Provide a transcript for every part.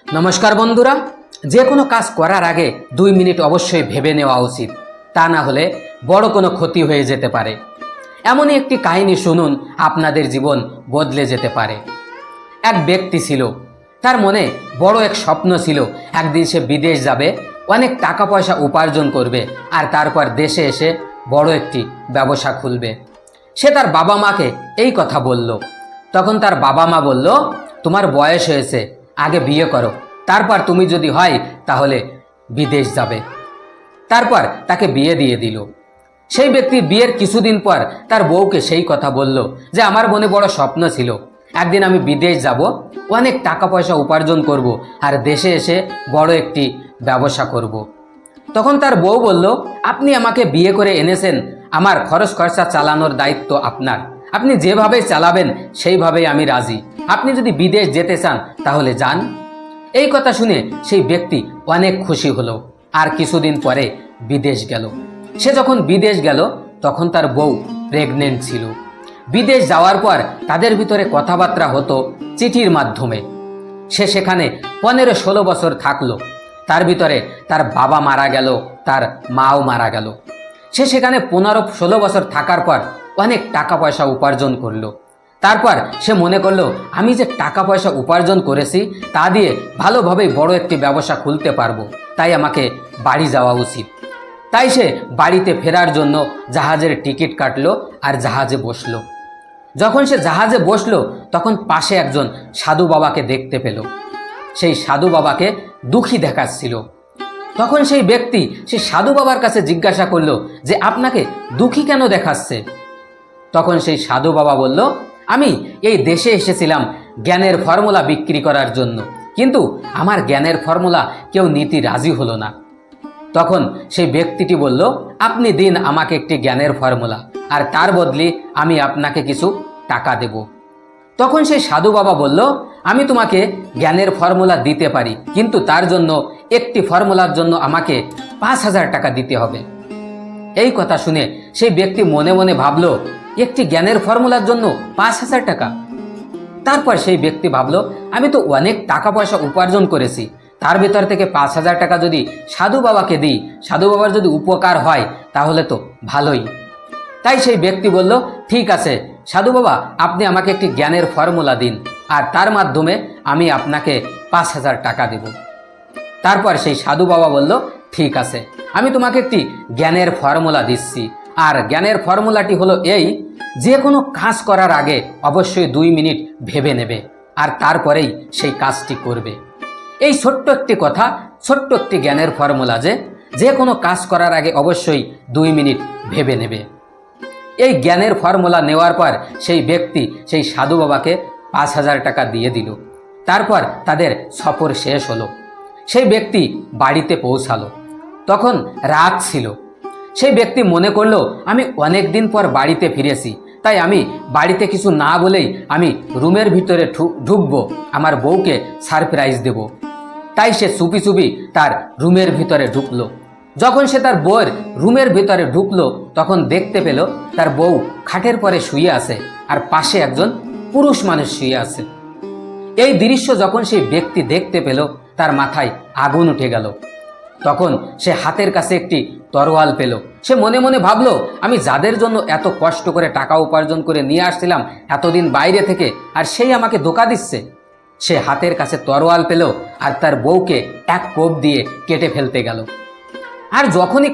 নমস্কার বন্ধুরা, যে কোনো কাজ করার আগে 2 মিনিট অবশ্যই ভেবে নেওয়া উচিত। তা না হলে বড় কোনো ক্ষতি হয়ে যেতে পারে। এমনই একটি কাহিনী শুনুন, আপনাদের জীবন বদলে যেতে পারে। এক ব্যক্তি ছিল, তার মনে বড় এক স্বপ্ন ছিল। একদিন সে বিদেশ যাবে, অনেক টাকা পয়সা উপার্জন করবে, আর তারপর দেশে এসে বড় একটি ব্যবসা খুলবে। সে তার বাবা মাকে এই কথা বলল। তখন তার বাবা মা বলল, তোমার বয়স হয়েছে, আগে বিয়ে করো, তারপর তুমি যদি হয় তাহলে বিদেশ যাবে। তারপর তাকে বিয়ে দিয়ে দিল। সেই ব্যক্তি বিয়ের কিছুদিন পর তার বউকে সেই কথা বলল যে আমার মনে বড় স্বপ্ন ছিল, একদিন আমি বিদেশ যাব, অনেক টাকা পয়সা উপার্জন করব, আর দেশে এসে বড় একটি ব্যবসা করব। তখন তার বউ বলল, আপনি আমাকে বিয়ে করে এনেছেন, আমার খরচ খরচা চালানোর দায়িত্ব আপনার, আপনি যেভাবে চালাবেন সেইভাবেই আমি রাজি। আপনি যদি বিদেশ যেতে চান তাহলে যান। এই কথা শুনে সেই ব্যক্তি অনেক খুশি হলো, আর কিছুদিন পরে বিদেশ গেল। সে যখন বিদেশ গেল তখন তার বউ প্রেগনেন্ট ছিল। বিদেশ যাওয়ার পর তাদের ভিতরে কথাবার্তা হতো চিঠির মাধ্যমে। সে সেখানে 15-16 বছর থাকলো। তার ভিতরে তার বাবা মারা গেল, তার মাও মারা গেল। সে সেখানে 15-16 বছর থাকার পর অনেক টাকা পয়সা উপার্জন করলো। তারপর সে মনে করলো, আমি যে টাকা পয়সা উপার্জন করেছি তা দিয়ে ভালোভাবে বড় একটি ব্যবসা খুলতে পারবো, তাই আমাকে বাড়ি যাওয়া উচিত। তাই সে বাড়িতে ফেরার জন্য জাহাজের টিকিট কাটলো আর জাহাজে বসলো। যখন সে জাহাজে বসলো তখন পাশে একজন সাধু বাবাকে দেখতে পেল। সেই সাধু বাবাকে দুঃখী দেখাচ্ছিল। তখন সেই ব্যক্তি সেই সাধু বাবার কাছে জিজ্ঞাসা করলো যে আপনাকে দুঃখী কেন দেখাচ্ছে? তখন সেই সাধু বাবা বলল, আমি এই দেশে এসেছিলাম জ্ঞানের ফর্মুলা বিক্রি করার জন্য, কিন্তু আমার জ্ঞানের ফর্মুলা কেউ নিতে রাজি হলো না। তখন সেই ব্যক্তিটি বলল, আপনি দিন আমাকে একটি জ্ঞানের ফর্মুলা, আর তার বদলে আমি আপনাকে কিছু টাকা দেব। তখন সেই সাধু বাবা বলল, আমি তোমাকে জ্ঞানের ফর্মুলা দিতে পারি, কিন্তু তার জন্য একটি ফর্মুলার জন্য আমাকে 5,000 টাকা দিতে হবে। এই কথা শুনে সেই ব্যক্তি মনে মনে ভাবলো, একটি জ্ঞানের ফর্মুলার জন্য 5,000 টাকা। তারপর সেই ব্যক্তি ভাবলো, আমি তো অনেক টাকা পয়সা উপার্জন করেছি, তার ভিতর থেকে 5,000 টাকা যদি সাধু বাবাকে দিই, সাধু বাবার যদি উপকার হয় তাহলে তো ভালোই। তাই সেই ব্যক্তি বলল, ঠিক আছে সাধু বাবা, আপনি আমাকে একটি জ্ঞানের ফর্মুলা দিন, আর তার মাধ্যমে আমি আপনাকে 5,000 টাকা দেব। তারপর সেই সাধু বাবা বলল, ঠিক আছে, আমি তোমাকে একটি জ্ঞানের ফর্মুলা দিচ্ছি। আর জ্ঞানের ফর্মুলাটি হলো এই, যে কোনো কাজ করার আগে অবশ্যই 2 মিনিট ভেবে নেবে, আর তারপরেই সেই কাজটি করবে। এই ছোট্ট একটি কথা, ছোট্ট একটি জ্ঞানের ফর্মুলা, যে কোনো কাজ করার আগে অবশ্যই 2 মিনিট ভেবে নেবে। এই জ্ঞানের ফর্মুলা নেওয়ার পর সেই ব্যক্তি সেই সাধু বাবাকে 5,000 টাকা দিয়ে দিল। তারপর তাদের সফর শেষ হলো। সেই ব্যক্তি বাড়িতে পৌঁছালো। তখন রাত ছিল। সেই ব্যক্তি মনে করলো, আমি অনেক দিন পর বাড়িতে ফিরেছি, তাই আমি বাড়িতে কিছু না বলেই আমি রুমের ভিতরে ঢুকবো, আমার বউকে সারপ্রাইজ দেব। তাই সে চুপি চুপি তার রুমের ভিতরে ঢুকলো। যখন সে তার বউয়ের রুমের ভিতরে ঢুকলো তখন দেখতে পেল তার বউ খাটের পরে শুয়ে আছে, আর পাশে একজন পুরুষ মানুষ শুয়ে আছে। এই দৃশ্য যখন সেই ব্যক্তি দেখতে পেল তার মাথায় আগুন উঠে গেল। তখন সে হাতের কাছে একটি তরোয়াল পেল। সে মনে মনে ভাবলো, আমি যাদের জন্য এত কষ্ট করে টাকা উপার্জন করে নিয়ে আসছিলাম এতদিন বাইরে থেকে, আর সেই আমাকে ধোঁকা দিচ্ছে। সে হাতের কাছে তরোয়াল পেল আর তার বউকে এক কোপ দিয়ে কেটে ফেলতে গেল। আর যখনই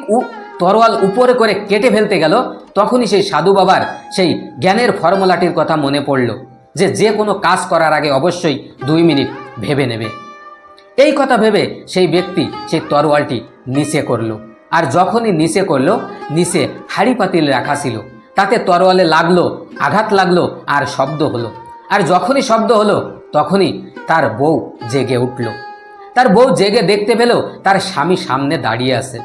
তরোয়াল উপরে করে কেটে ফেলতে গেল তখনই সেই সাধু বাবার সেই জ্ঞানের ফর্মুলাটির কথা মনে পড়ল, যে কোনো কাজ করার আগে অবশ্যই 2 মিনিট ভেবে নেবে। এই কথা ভেবে সেই ব্যক্তি সেই তরোয়ালটি নিচে করলো। আর যখনই নিচে করলো, নিচে হাঁড়ি পাতিল রাখা ছিল, তাতে তরোয়ালে লাগলো, আঘাত লাগলো আর শব্দ হলো। আর যখনই শব্দ হলো তখনই তার বউ জেগে উঠল। তার বউ জেগে দেখতে পেল তার স্বামী সামনে দাঁড়িয়ে আছে।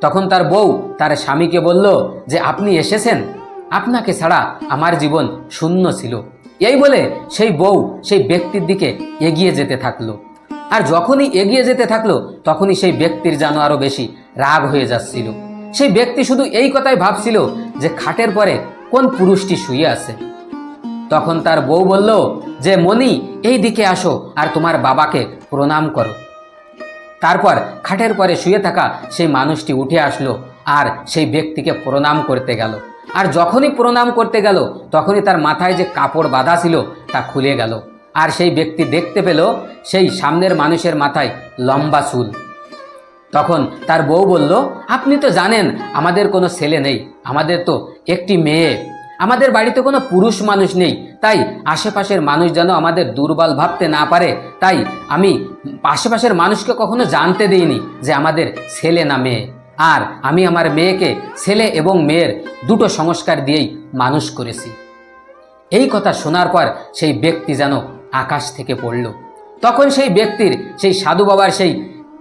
তখন তার বউ তার স্বামীকে বলল যে আপনি এসেছেন, আপনাকে ছাড়া আমার জীবন শূন্য ছিল। এই বলে সেই বউ সেই ব্যক্তির দিকে এগিয়ে যেতে থাকলো। আর যখনই এগিয়ে যেতে থাকলো তখনই সেই ব্যক্তির যেন আরো বেশি রাগ হয়ে যাচ্ছিল। সেই ব্যক্তি শুধু এই কথাই ভাবছিল যে খাটের পরে কোন পুরুষটি শুয়ে আছে। তখন তার বউ বলল যে মণি, এই দিকে আসো আর তোমার বাবাকে প্রণাম করো। তারপর খাটের পরে শুয়ে থাকা সেই মানুষটি উঠে আসলো আর সেই ব্যক্তিকে প্রণাম করতে গেল। আর যখনই প্রণাম করতে গেল তখনই তার মাথায় যে কাপড় বাঁধা ছিল তা খুলে গেল। আর সেই ব্যক্তি দেখতে পেল সেই সামনের মানুষের মাথায় লম্বা চুল। তখন তার বউ বলল, আপনি তো জানেন আমাদের কোনো ছেলে নেই, আমাদের তো একটি মেয়ে, আমাদের বাড়িতে কোনো পুরুষ মানুষ নেই, তাই আশেপাশের মানুষ যেন আমাদের দুর্বল ভাবতে না পারে, তাই আমি আশেপাশের মানুষকে কখনো জানতে দিইনি যে আমাদের ছেলে না মেয়ে। আর আমি আমার মেয়েকে ছেলে এবং মেয়ের দুটো সংস্কার দিয়েই মানুষ করেছি। এই কথা শোনার পর সেই ব্যক্তি যেন আকাশ থেকে পড়ল। তখন সেই ব্যক্তির সেই সাধু বাবার সেই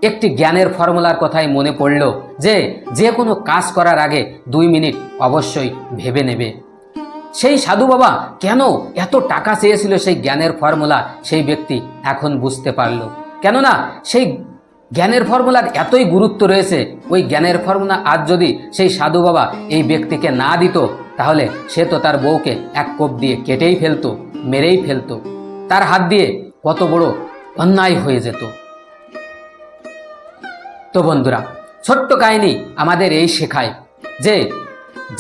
একটি জ্ঞানের ফর্মুলার কথাই মনে পড়ল যে যে কোনো কাজ করার আগে 2 মিনিট অবশ্যই ভেবে নেবে। সেই সাধু বাবা কেন এত টাকা চেয়েছিল সেই জ্ঞানের ফর্মুলা সেই ব্যক্তি এখন বুঝতে পারল। কেননা সেই জ্ঞানের ফর্মুলার এতই গুরুত্ব রয়েছে, ওই জ্ঞানের ফর্মুলা আজ যদি সেই সাধু বাবা এই ব্যক্তিকে না দিত তাহলে সে তো তার বউকে এক কোপ দিয়ে কেটেই ফেলতো, মেরেই ফেলতো। তার হাত দিয়ে কত বড় অন্যায় হয়ে যেত। তো বন্ধুরা, ছোট্ট কাহিনী আমাদের এই শেখায় যে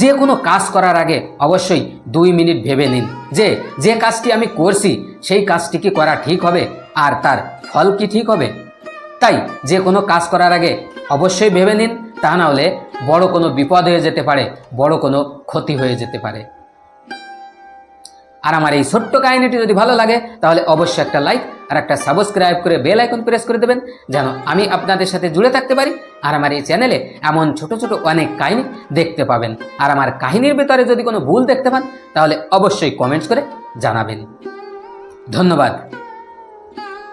যে কোনো কাজ করার আগে অবশ্যই 2 মিনিট ভেবে নিন যে যে কাজটি আমি করছি সেই কাজটি কি করা ঠিক হবে আর তার ফল কি ঠিক হবে। তাই যে কোনো কাজ করার আগে অবশ্যই ভেবে নিন, তা না হলে বড় কোনো বিপদ হয়ে যেতে পারে, বড় কোনো ক্ষতি হয়ে যেতে পারে। আর আমার এই ছোট্ট কাহিনীটি যদি ভালো লাগে তাহলে অবশ্যই একটা লাইক আর একটা সাবস্ক্রাইব করে বেল আইকন প্রেস করে দেবেন, যেন আমি আপনাদের সাথে জুড়ে থাকতে পারি। আর আমার এই চ্যানেলে এমন ছোট ছোট অনেক কাহিনী দেখতে পাবেন। আর আমার কাহিনীর ভিতরে যদি কোনো ভুল দেখতে পান তাহলে অবশ্যই কমেন্টস করে জানাবেন। ধন্যবাদ।